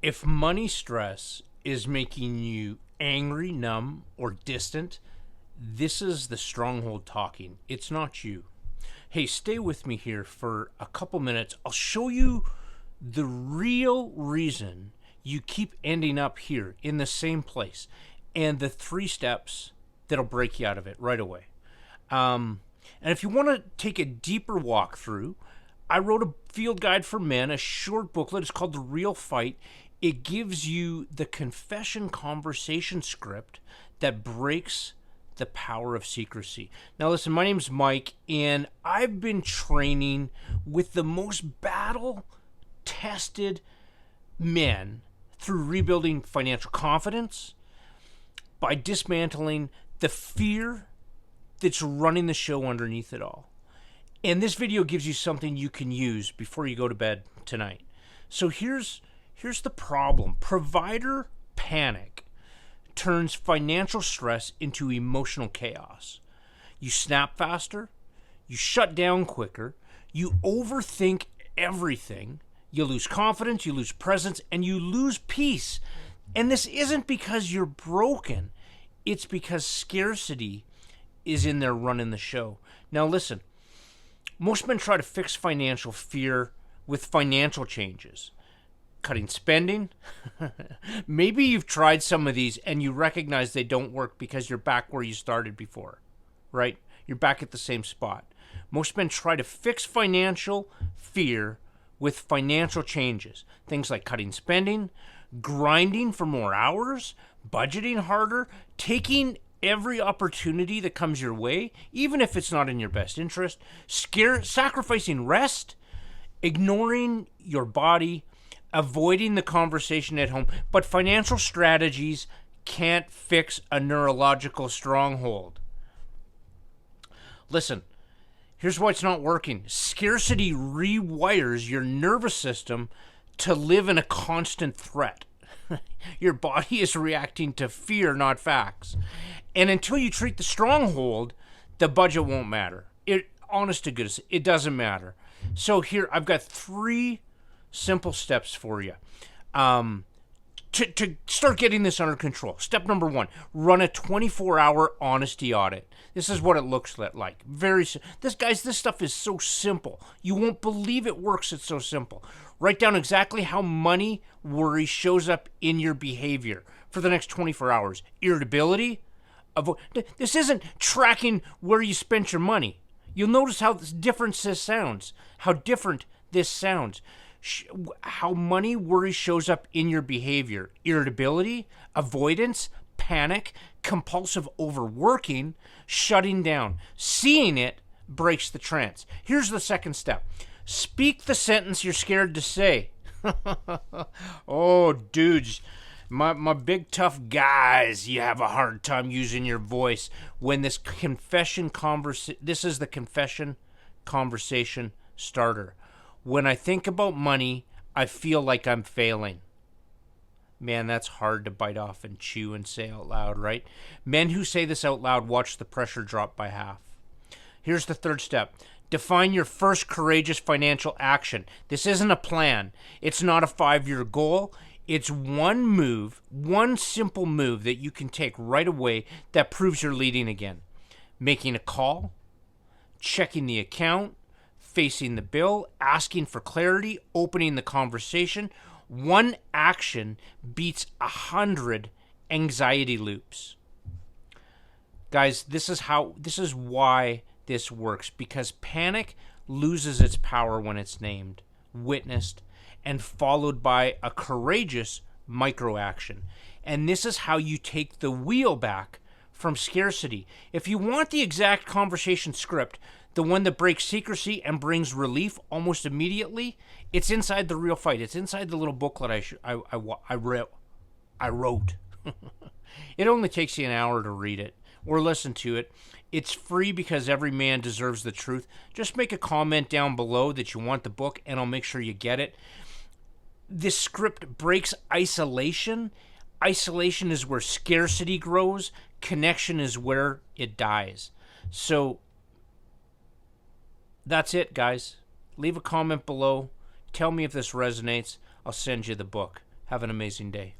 If money stress is making you angry, numb, or distant, this is the stronghold talking. It's not you. Hey, stay with me here for a couple minutes. I'll show you the real reason you keep ending up here in the same place and the 3 steps that'll break you out of it right away. And if you want to take a deeper walkthrough, I wrote a field guide for men, a short booklet. It's called The Real Fight. It gives you the confession conversation script that breaks the power of secrecy. Now listen, my name's Mike, and I've been training with the most battle-tested men through rebuilding financial confidence by dismantling the fear that's running the show underneath it all. And this video gives you something you can use before you go to bed tonight. So here's the problem. Provider panic turns financial stress into emotional chaos. You snap faster, you shut down quicker, you overthink everything, you lose confidence, you lose presence, and you lose peace. And this isn't because you're broken. It's because scarcity is in there running the show. Now listen, most men try to fix financial fear with financial changes. Cutting spending. Maybe you've tried some of these and you recognize they don't work because you're back where you started before, right? You're back at the same spot. Most men try to fix financial fear with financial changes. Things like cutting spending, grinding for more hours, budgeting harder, taking every opportunity that comes your way, even if it's not in your best interest, sacrificing rest, ignoring your body, avoiding the conversation at home. But financial strategies can't fix a neurological stronghold. Listen, here's why it's not working. Scarcity rewires your nervous system to live in a constant threat. Your body is reacting to fear, not facts. And until you treat the stronghold, the budget won't matter. Honest to goodness, it doesn't matter. So here, I've got 3 simple steps for you to start getting this under control. Step number 1, run a 24-hour honesty audit. This is what it looks like. This stuff is so simple. You won't believe it works. It's so simple. Write down exactly how money worry shows up in your behavior for the next 24 hours. Irritability. This isn't tracking where you spent your money. You'll notice how different this sounds. How money worry shows up in your behavior. Irritability, avoidance, panic, compulsive overworking, shutting down. Seeing it breaks the trance. Here's the second step. Speak the sentence you're scared to say. Oh, dudes, my big tough guys, you have a hard time using your voice when this is the confession conversation starter. When I think about money, I feel like I'm failing. Man, that's hard to bite off and chew and say out loud, right? Men who say this out loud watch the pressure drop by half. Here's the third step. Define your first courageous financial action. This isn't a plan. It's not a 5-year goal. It's one simple move that you can take right away that proves you're leading again. Making a call, checking the account, facing the bill, asking for clarity, opening the conversation. One action beats 100 anxiety loops. Guys, this is why this works, because panic loses its power when it's named, witnessed, and followed by a courageous micro-action. And this is how you take the wheel back from scarcity. If you want the exact conversation script, the one that breaks secrecy and brings relief almost immediately, it's inside The Real Fight. It's inside the little booklet I wrote. It only takes you an hour to read it or listen to it. It's free because every man deserves the truth. Just make a comment down below that you want the book, and I'll make sure you get it. This script breaks isolation. Isolation is where scarcity grows. Connection is where it dies. So that's it, guys. Leave a comment below. Tell me if this resonates. I'll send you the book. Have an amazing day.